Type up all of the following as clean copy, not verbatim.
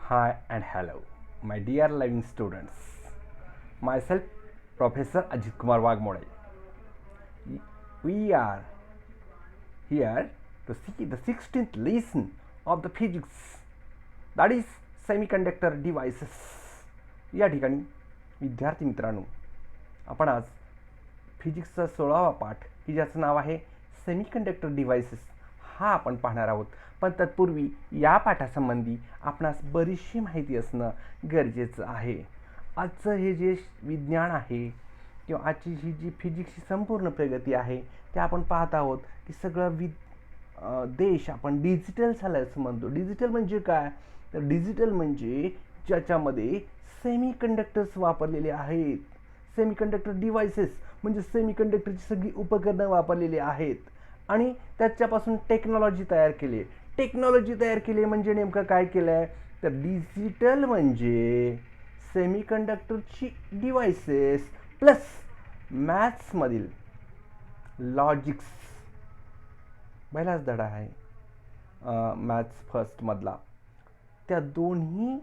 Hi and hello, my dear living students. Myself, Professor Ajit Kumar Wagmode. We are here to see the 16th lesson of the physics, that is semiconductor devices. या ठिकाणी विद्यार्थी मित्रांनो, आपण आज फिजिक्सचा 16वा पाठ की ज्याचं नाव आहे सेमीकंडक्टर डिव्हाइसेस हा आपण पाहणार आहोत. पण तत्पूर्वी या पाठासंबंधी आपणास बरीचशी माहिती असणं गरजेचं आहे. आजचं हे जे विज्ञान आहे किंवा आजची ही जी फिजिक्सची संपूर्ण प्रगती आहे ते आपण पाहत आहोत की सगळं देश आपण डिजिटल झालं असं म्हणतो. डिजिटल म्हणजे काय? तर डिजिटल म्हणजे ज्याच्यामध्ये सेमीकंडक्टर्स वापरलेले आहेत. सेमीकंडक्टर डिव्हाइसेस म्हणजे सेमीकंडक्टरची सगळी उपकरणं वापरलेली आहेत आणि त्याच्यापासून टेक्नॉलॉजी तयार केली. टेक्नॉलॉजी तयार केली म्हणजे नेमकं काय केलं आहे? तर डिजिटल म्हणजे सेमीकंडक्टरची डिव्हाइसेस प्लस मॅथ्समधील लॉजिक्स. पहिलाच धडा आहे मॅथ्स फर्स्टमधला. त्या दोन्ही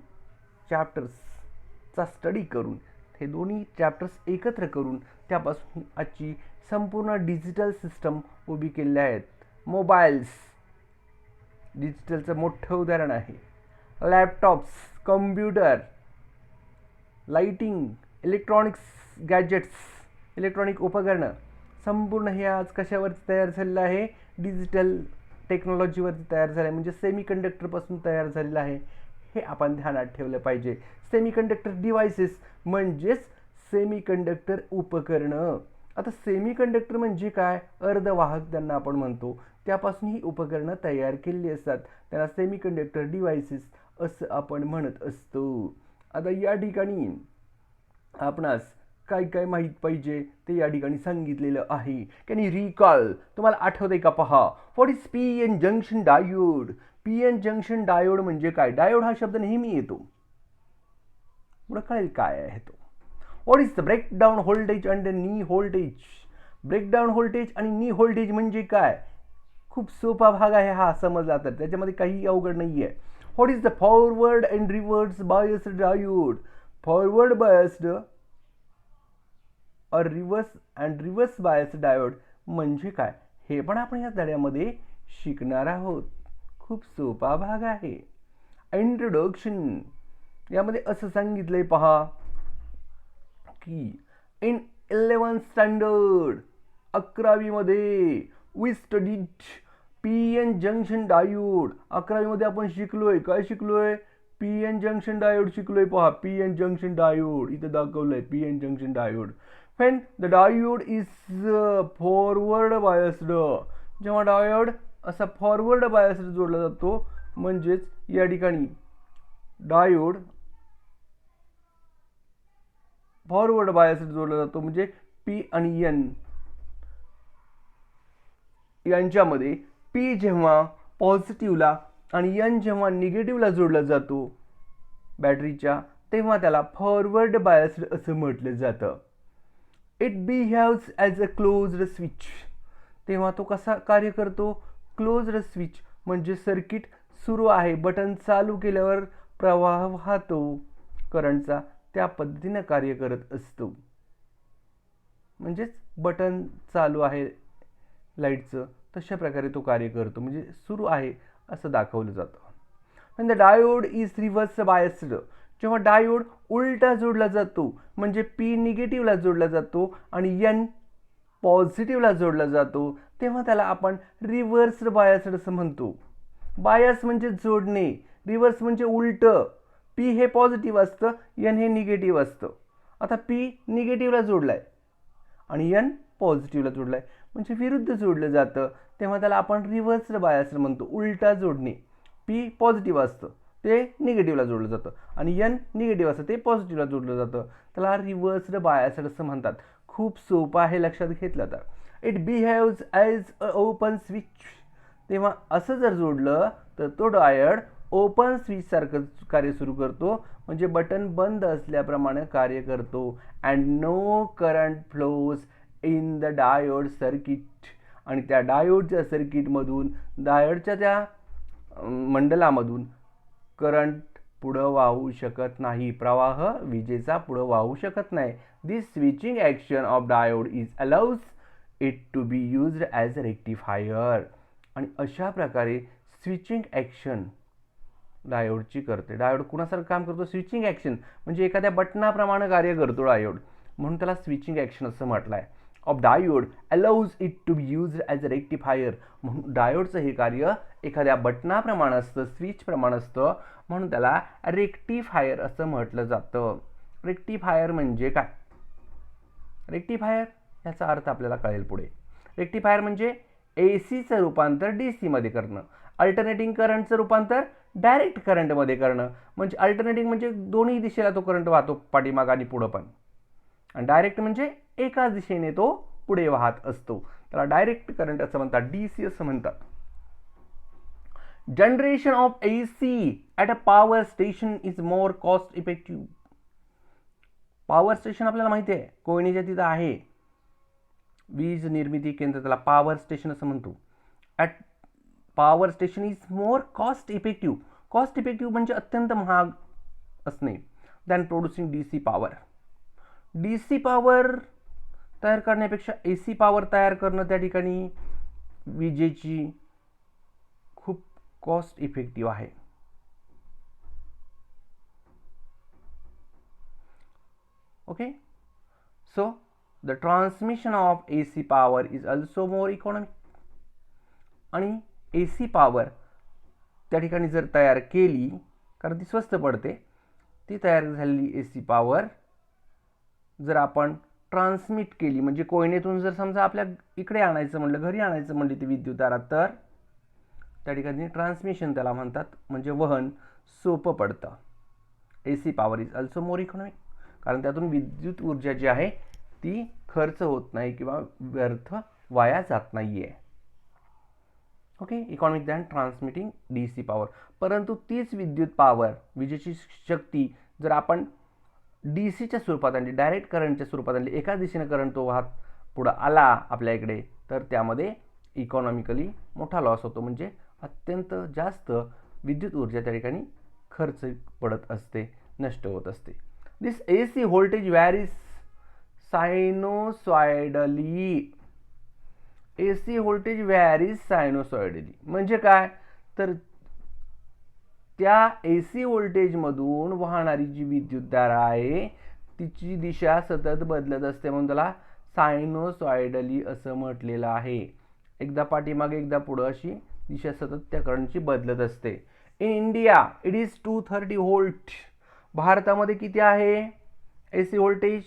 चॅप्टर्सचा स्टडी करून, हे दोन्ही चॅप्टर्स एकत्र करून त्यापासून आजची संपूर्ण डिजिटल सिस्टम उभी केलेली आहेत. मोबाईल्स डिजिटलचं मोठं उदाहरण आहे. Laptops, computer, lighting, electronics gadgets, electronic उपकरणं संपूर्ण हे आज कशावरती तयार झालेलं आहे? डिजिटल टेक्नॉलॉजीवरती तयार झालं आहे, म्हणजे सेमीकंडक्टरपासून तयार झालेलं आहे. हे आपण ध्यानात ठेवलं पाहिजे. सेमीकंडक्टर डिव्हाइसेस म्हणजेच सेमीकंडक्टर उपकरणं. आता सेमीकंडक्टर म्हणजे काय? अर्धवाहक त्यांना आपण म्हणतो. त्यापासून ही उपकरणं तयार केलेली असतात. त्यांना सेमीकंडक्टर डिव्हाइसेस असं आपण म्हणत असतो. आता या ठिकाणी आपणास काय काय माहीत पाहिजे ते या ठिकाणी सांगितलेलं आहे. Can you recall? तुम्हाला आठवतंय का? पहा. What is P N junction diode? P N junction diode म्हणजे काय? डायोड हा शब्द नेहमी येतो, पुढे कळेल काय आहे तो. What is the breakdown voltage and नी व्होल्टेज? ब्रेकडाऊन व्होल्टेज आणि नी व्होल्टेज म्हणजे काय? खूप सोपा भाग आहे हा, समजला तर त्याच्यामध्ये काही अवघड नाही आहे. What is the forward and reverse biased diode? Forward biased और रिव्हर्स बायस्ड डायोड म्हणजे काय हे पण आपण या धड्यामध्ये शिकणार आहोत. खूप सोपा भाग आहे. इंट्रोडक्शन यामध्ये असं सांगितलंय पहा की इन 11th स्टँडर्ड 11वी मध्ये we studied P N junction diode. 11वी मध्ये आपण शिकलोय काय? शिकलोय पी एन जंक्शन डायोड शिकलोय. पहा पी एन जंक्शन डायोड इथे दाखवलंय. P N junction diode when the diode is forward biased. जेव्हा डायोड असा फॉरवर्ड बायस्ड जोडला जातो म्हणजेच या ठिकाणी डायोड फॉरवर्ड बायस्ड जोडला जातो म्हणजे पी आणि एन यांच्यामध्ये पी जेव्हा पॉझिटिव्हला आणि एन जेव्हा निगेटिव्हला जोडला जातो बॅटरीच्या, तेव्हा त्याला फॉरवर्ड बायस्ड असं म्हटलं जातं. It behaves as a closed switch. तेव्हा तो कसा कार्य करतो? क्लोज्ड स्विच म्हणजे सर्किट सुरू आहे, बटन चालू केल्यावर प्रवाह वाहतो करंटचा, त्या पद्धतीने कार्य करत असतो. म्हणजेच बटन चालू आहे लाईटचं, तशा प्रकारे तो कार्य करतो, म्हणजे सुरू आहे असं दाखवलं जातं. आणि the diode is reverse biased. जेव्हा डायोड उलटा जोडला जातो म्हणजे पी निगेटिव्हला जोडला जातो आणि एन पॉझिटिव्हला जोडला जातो, तेव्हा त्याला आपण रिव्हर्स्ड बायस्ड असं म्हणतो. बायस म्हणजे जोडणे, रिव्हर्स म्हणजे उलटं. पी हे पॉझिटिव्ह असतं, एन हे निगेटिव्ह असतं. आता पी निगेटिव्हला जोडलाय आणि एन पॉझिटिव्हला जोडलाय म्हणजे विरुद्ध जोडलं जातं, तेव्हा त्याला आपण रिव्हर्स्ड बायस्ड म्हणतो. उलटा जोडणे. पी पॉझिटिव्ह असतं ते निगेटिव्हला जोडलं जातं आणि एन निगेटिव्ह असतं ते पॉझिटिव्हला जोडलं जातं, त्याला रिव्हर्स्ड बायस्ड असं म्हणतात. खूप सोपं आहे लक्षात घेतलं तर. It behaves as a open switch. तेव्हा असं जर जोडलं तर तो डायोड ओपन स्विच सारखं कार्य सुरू करतो, म्हणजे बटन बंद असल्याप्रमाणे कार्य करतो. And no current flows in the diode circuit. आणि त्या डायोडच्या सर्किटमधून, डायोडच्या त्या मंडलामधून करंट पुढं वाहू शकत नाही, प्रवाह विजेचा पुढं वाहू शकत नाही. This switching action of diode is allows it to be used as a rectifier. आणि अशा प्रकारे स्विचिंग ॲक्शन डायोडची करते. डायोड कुणासारखं काम करतो? स्विचिंग ॲक्शन म्हणजे एखाद्या बटनाप्रमाणे कार्य करतो डायोड, म्हणून त्याला स्विचिंग ॲक्शन असं म्हटलं आहे. Of diode allows it to be used as a rectifier. म्हणून डायोडचं हे कार्य एखाद्या बटनाप्रमाणे असतं, स्विचप्रमाणे असतं, म्हणून त्याला रेक्टिफायर असं म्हटलं जातं. रेक्टिफायर म्हणजे काय? रेक्टिफायर याचा अर्थ आपल्याला कळेल पुढे. रेक्टिफायर म्हणजे एसीचं रूपांतर डीसीमध्ये करणं, अल्टरनेटिंग करंटचं रूपांतर डायरेक्ट करंटमध्ये करणं. म्हणजे अल्टरनेटिंग म्हणजे दोन्ही दिशेला तो करंट वाहतो, पाठीमाग आणि पुढं पण. आणि डायरेक्ट म्हणजे एकाच दिशेने तो पुढे वाहत असतो, त्याला डायरेक्ट करंट असं म्हणतात, डीसी असं म्हणतात. Generation of AC at a power station is more cost effective. Power station आपल्याला माहिती आहे कोयनेच्या तिथं आहे, वीज निर्मिती केंद्र, त्याला पॉवर स्टेशन असं म्हणतो. At power station is more cost effective. Cost effective म्हणजे अत्यंत महाग असणे than producing DC power. DC power तयार करण्यापेक्षा एसी पॉवर तयार करणं त्या ठिकाणी विजेची खूप कॉस्ट इफेक्टिव्ह आहे. Okay, so the transmission of AC power is also more economic. आणि एसी पॉवर त्या ठिकाणी जर तयार केली, कारण ती स्वस्त पडते, ती तयार झालेली एसी पॉवर जर आपण ट्रान्समिट केली, म्हणजे कोयनेतून जर समजा आपल्या इकडे आणायचं म्हणलं, घरी आणायचं म्हणली ती विद्युतधारा, तर त्या ठिकाणी ट्रान्समिशन त्याला म्हणतात, म्हणजे वहन सोपं पडतं. AC power is also more economic, कारण त्यातून विद्युत ऊर्जा जी आहे ती खर्च होत नाही किंवा व्यर्थ वाया जात नाही आहे. Okay, economic than transmitting DC power. परंतु तीच विद्युत पॉवर, विजेची शक्ती जर आपण डीसीच्या स्वरूपात आणली, डायरेक्ट करंटच्या स्वरूपात आणली, एका दिशेने करंट तो वाहत पुढं आला आपल्या इकडे, तर त्यामध्ये इकॉनॉमिकली मोठा लॉस होतो, म्हणजे अत्यंत जास्त विद्युत ऊर्जा त्या ठिकाणी खर्च पडत असते, नष्ट होत असते. This AC voltage varies sinusoidally. AC voltage varies sinusoidally म्हणजे काय? तर त्या एसी व्होल्टेजमधून वाहणारी जी विद्युतधारा आहे तिची दिशा सतत बदलत असते, म्हणून त्याला सायनोसॉइडली असं म्हटलेलं आहे. एकदा पाठीमागे एकदा पुढं अशी दिशा सतत त्या करंटची बदलत असते. In India it is 230 volt. भारतामध्ये किती आहे एसी व्होल्टेज?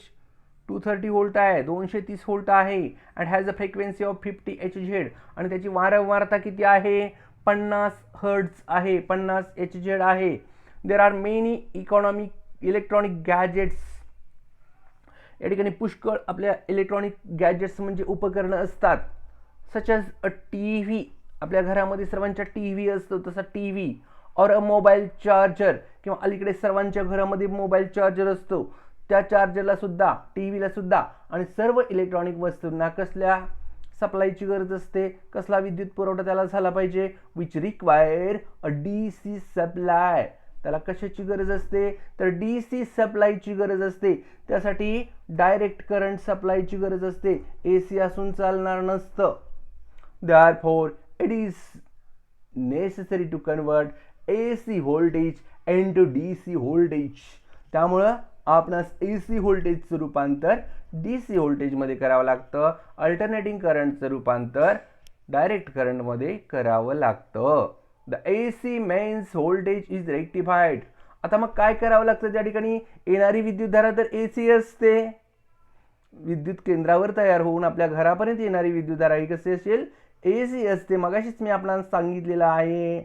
230 व्होल्ट आहे, 230 व्होल्ट आहे. And has a frequency of 50 Hz. आणि त्याची वारंवारता किती आहे? 50 हर्ट्झ आहे, 50 Hz आहे. There are many electronic gadgets. या ठिकाणी पुष्कळ आपल्या इलेक्ट्रॉनिक गॅजेट्स म्हणजे उपकरणं असतात, such as a T V. आपल्या घरामध्ये सर्वांच्या टी व्ही असतो, तसा टी व्ही. और अ मोबाईल चार्जर, किंवा अलीकडे सर्वांच्या घरामध्ये मोबाईल चार्जर असतो, त्या चार्जरला सुद्धा, टी व्हीला सुद्धा. आणि सर्व इलेक्ट्रॉनिक वस्तूंना कसल्या सप्लायची गरज असते? कसला विद्युत पुरवठा त्याला झाला पाहिजे? Which require a DC supply. त्याला कशाची गरज असते? तर डीसी सप्लायची गरज असते. त्यासाठी डायरेक्ट करंट सप्लायची गरज असते, एसी असून चालणार नसतं. Therefore it is necessary to convert AC voltage into DC voltage. त्यामुळं आपणास AC व्होल्टेजचं रूपांतर DC व्होल्टेजमध्ये करावं लागतं, अल्टरनेटिंग करंटचं रूपांतर डायरेक्ट करंटमध्ये करावं लागतं. The AC mains voltage is rectified. आता मग काय करावं लागतं? त्या ठिकाणी येणारी विद्युतधारा तर AC असते, विद्युत केंद्रावर तयार होऊन आपल्या घरापर्यंत येणारी विद्युतधारा ही कशी असेल? AC असते. मगाशीच मी आपल्याला सांगितलेलं आहे.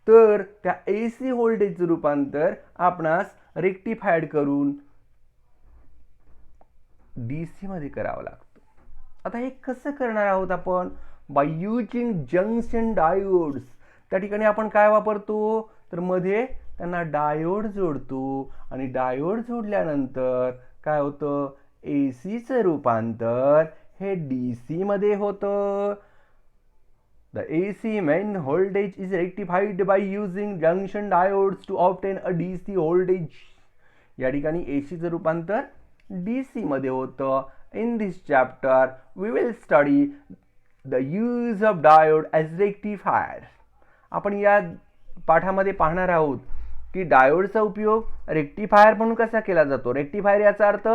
तर त्या AC व्होल्टेजचं रूपांतर आपणास रेक्टिफाईड करून DC मध्ये करावं लागतं. आता हे कसं करणार आहोत आपण? By using junction diodes. त्या ठिकाणी आपण काय वापरतो? तर मध्ये त्यांना डायोड जोडतो, आणि डायोड जोडल्यानंतर काय होतं? एसीचं रूपांतर हे DC मध्ये होतं. The AC main voltage is rectified by using junction diodes to obtain a DC voltage. या ठिकाणी एसीचं रूपांतर DC मध्ये होतं. In this chapter we will study the use of diode as rectifier. आपण या पाठामध्ये पाहणार आहोत की डायोडचा उपयोग रेक्टिफायर म्हणून कसा केला जातो. रेक्टिफायर याचा अर्थ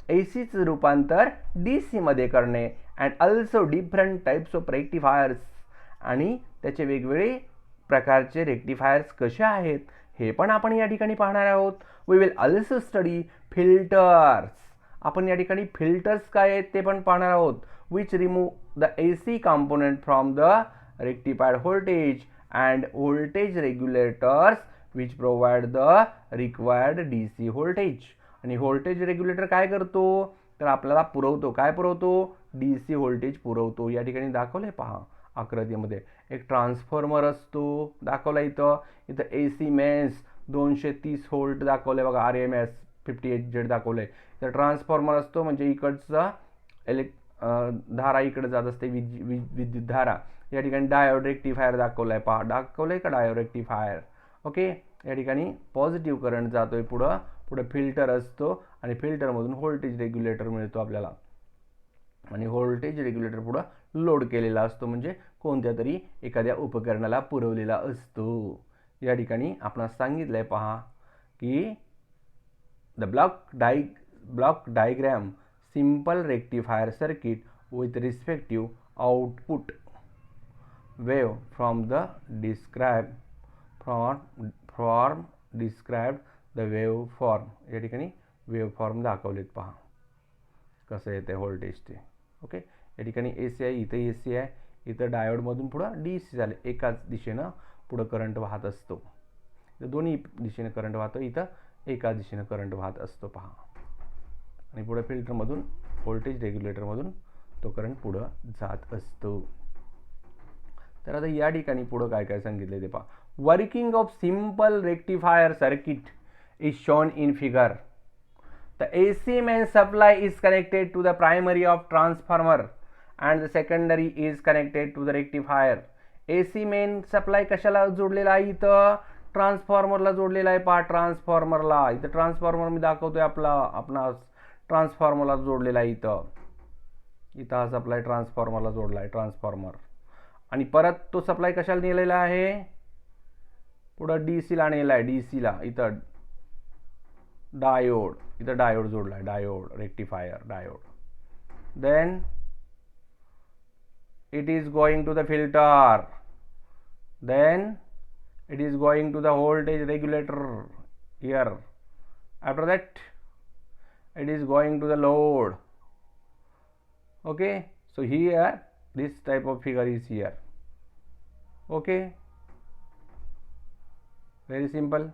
एसीचं रूपांतर DC मध्ये करणे. And also different types of rectifiers, आणि त्याचे वेगवेगळे प्रकारचे रेक्टिफायर्स कसे आहेत हे पण आपण या ठिकाणी पाहणार आहोत. We will also study filters. आपण या ठिकाणी फिल्टर्स काय आहेत ते पण पाहणार आहोत. Which remove the AC component from the rectified voltage and voltage regulators which provide the required DC voltage. आणि व्होल्टेज रेग्युलेटर काय करतो तर आपल्याला पुरवतो, काय पुरवतो, DC व्होल्टेज पुरवतो. या ठिकाणी दाखवलंय पहा आकृतीमध्ये. एक ट्रान्सफॉर्मर असतो दाखवला इथं. इथं AC मेन्स 230 व्होल्ट दाखवलंय बघा. RMS 58Z दाखवलंय. तर ट्रान्सफॉर्मर असतो म्हणजे इकडचा धारा इकडे जात असते, विद्युत धारा. या ठिकाणी डायोड रेक्टिफायर दाखवलाय पहा. दाखवलंय का डायोड रेक्टिफायर. ओके. या ठिकाणी पॉझिटिव्ह करंट जातोय पुढं. पुढे फिल्टर असतो आणि फिल्टरमधून व्होल्टेज रेग्युलेटर मिळतो आपल्याला. आणि व्होल्टेज रेग्युलेटर पुढं लोड केलेला असतो म्हणजे कोणत्या तरी एखाद्या उपकरणाला पुरवलेला असतो. या ठिकाणी आपण सांगितलंय पहा की the block diagram simple rectifier circuit with respective output wave from the described the wave form. या ठिकाणी वेव फॉर्म दाखवलेत पहा कसं येते व्होल्टेज ते. ओके. या ठिकाणी AC आहे, इथं AC आहे, इथं डायोडमधून पुढं DC झाले. एकाच दिशेनं पुढं करंट वाहत असतो. दोन्ही दिशेने करंट वाहतो. इथं एका दिशेनं करंट वाहत असतो पहा. आणि पुढे फिल्टरमधून व्होल्टेज रेग्युलेटरमधून तो करंट पुढं जात असतो. तर आता या ठिकाणी पुढं काय काय सांगितले ते पहा. Working of simple rectifier circuit is shown in figure. The AC main supply is connected to the primary of transformer and the secondary is connected to the rectifier. AC main supply कशाला जोडलेला आहे इथं, ट्रान्सफॉर्मरला जोडलेला आहे पहा. ट्रान्सफॉर्मरला इथं transformer मी दाखवतोय आपणास ट्रान्सफॉर्मरला जोडलेला आहे इथं. इथं हा सप्लाय ट्रान्सफॉर्मरला जोडला आहे ट्रान्सफॉर्मर. आणि परत तो सप्लाय कशाला नेलेला आहे पुढं DC ला नेला आहे. DC ला इथं डायोड, इथं डायोड जोडला आहे. Diode rectifier diode. Then it is going to the filter. Then it is going to the voltage regulator here. After that it is going to the load. Okay, so here this type of figure is here. Okay, very simple.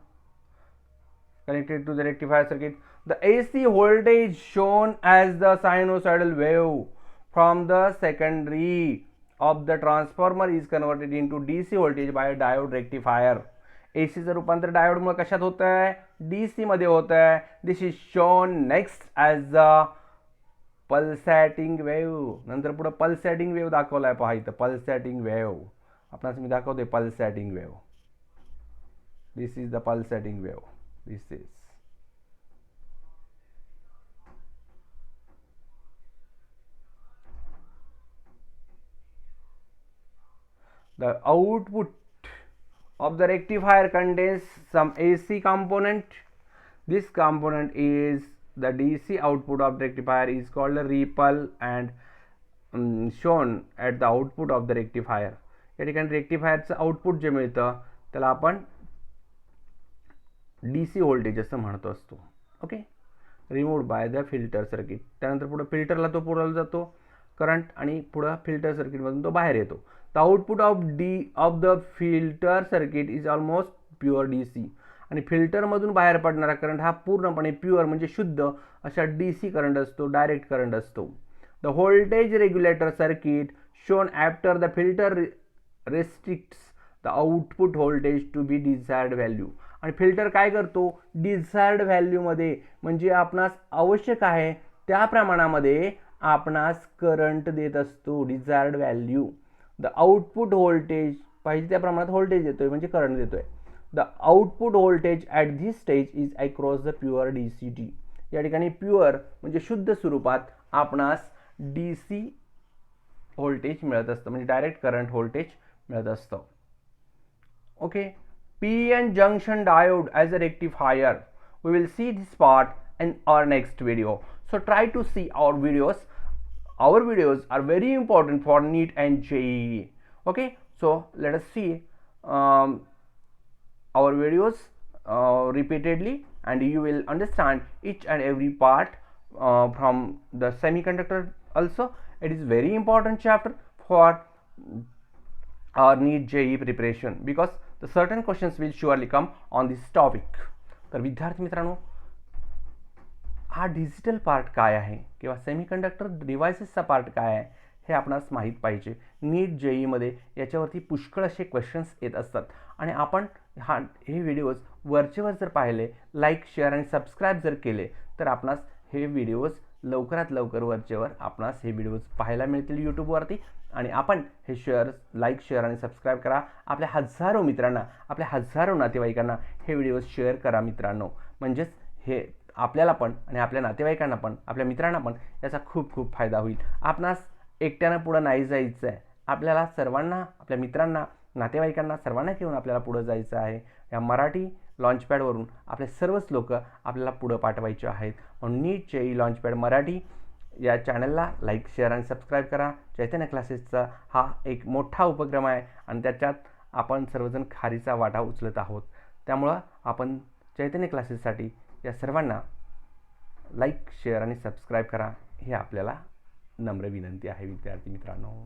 Connected to the rectifier circuit, the AC voltage shown as the sinusoidal wave from the secondary of the transformer is converted into DC voltage by a diode rectifier. AC चं रूपांतर diode मुळे कशात होतं आहे, DC मध्ये होतं आहे. This is shown next as a pulsating wave. नंतर पुढे पल्सॅटिंग वेव्ह दाखवलाय पहा इथं. पल्सॅटिंग वेव्ह आपणास मी दाखवतोय. Pulsating wave. This is the pulsating wave. This is the output of the rectifier contains some AC component. This component is the DC output of the rectifier is called a ripple and shown at the output of the rectifier. या ठिकाणी रेक्टिफायरचं output जे मिळतं त्याला आपण DC voltage असं म्हणतो असतो. Okay. Removed by the filter circuit. त्यानंतर पुढे फिल्टरला तो पुरवला जातो करंट आणि पुढे फिल्टर सर्किटमधून तो बाहेर येतो. The output of the filter circuit is almost pure DC. आणि फिल्टरमधून बाहेर पडणारा करंट हा पूर्णपणे प्युअर म्हणजे शुद्ध अशा DC करंट असतो, डायरेक्ट करंट असतो. The voltage regulator circuit shown after the filter restricts the output voltage to be desired value. आणि फिल्टर काय करतो, डिझायर्ड व्हॅल्यूमध्ये म्हणजे आपणास आवश्यक आहे त्या प्रमाणामध्ये आपणास करंट देत असतो. Desired value the output voltage, पाहिजे त्या प्रमाणात व्होल्टेज देतोय म्हणजे करंट देतोय. The output voltage at this stage is across the pure DCT. या ठिकाणी प्युअर म्हणजे शुद्ध स्वरूपात आपणास DC व्होल्टेज मिळत असतं, म्हणजे डायरेक्ट करंट व्होल्टेज मिळत असतं. Okay. PN junction diode as a rectifier. We will see this part in our next video. So try to see our videos. Our videos are very important for NEET and JEE. Okay. So let us see our videos repeatedly, and you will understand each and every part from the semiconductor also. It is very important chapter for our NEET JEE preparation because the certain questions will surely come on this topic. तर विद्यार्थी मित्रांनो, हा digital part काय आहे किंवा semiconductor डिव्हायसेसचा part काय आहे हे आपणास माहीत पाहिजे. नीट JEEमध्ये याच्यावरती पुष्कळ असे क्वेश्चन्स येत असतात आणि आपण हे व्हिडिओज वरचेवर जर पाहिले, लाईक शेअर आणि सबस्क्राईब जर केले तर आपणास हे व्हिडिओज लवकरात लवकर वरचेवर आपणास हे व्हिडिओज पाहायला मिळतील यूट्यूबवरती. आणि आपण हे लाईक शेअर आणि सबस्क्राईब करा. आपल्या हजारो मित्रांना, आपल्या हजारो नातेवाईकांना हे व्हिडिओज शेअर करा मित्रांनो. म्हणजेच हे आपल्याला पण आणि आपल्या नातेवाईकांना पण, आपल्या मित्रांना पण याचा खूप खूप फायदा होईल. आपणास एकट्यानं पुढं नाही जायचं आहे, आपल्याला सर्वांना, आपल्या मित्रांना, नातेवाईकांना सर्वांना घेऊन आपल्याला पुढं जायचं आहे. या मराठी लॉन्चपॅडवरून आपले सर्वच लोक आपल्याला पुढं पाठवायचे आहेत. म्हणून नीट JEE लॉन्चपॅड मराठी या चॅनलला लाईक शेअर आणि सबस्क्राईब करा. चैतन्य क्लासेसचा हा एक मोठा उपक्रम आहे आणि त्याच्यात आपण सर्वजण खारीचा वाटा उचलत आहोत. त्यामुळं आपण चैतन्य क्लासेससाठी या सर्वांना लाईक शेअर आणि सबस्क्राईब करा, हे आपल्याला नम्र विनंती आहे विद्यार्थी मित्रांनो.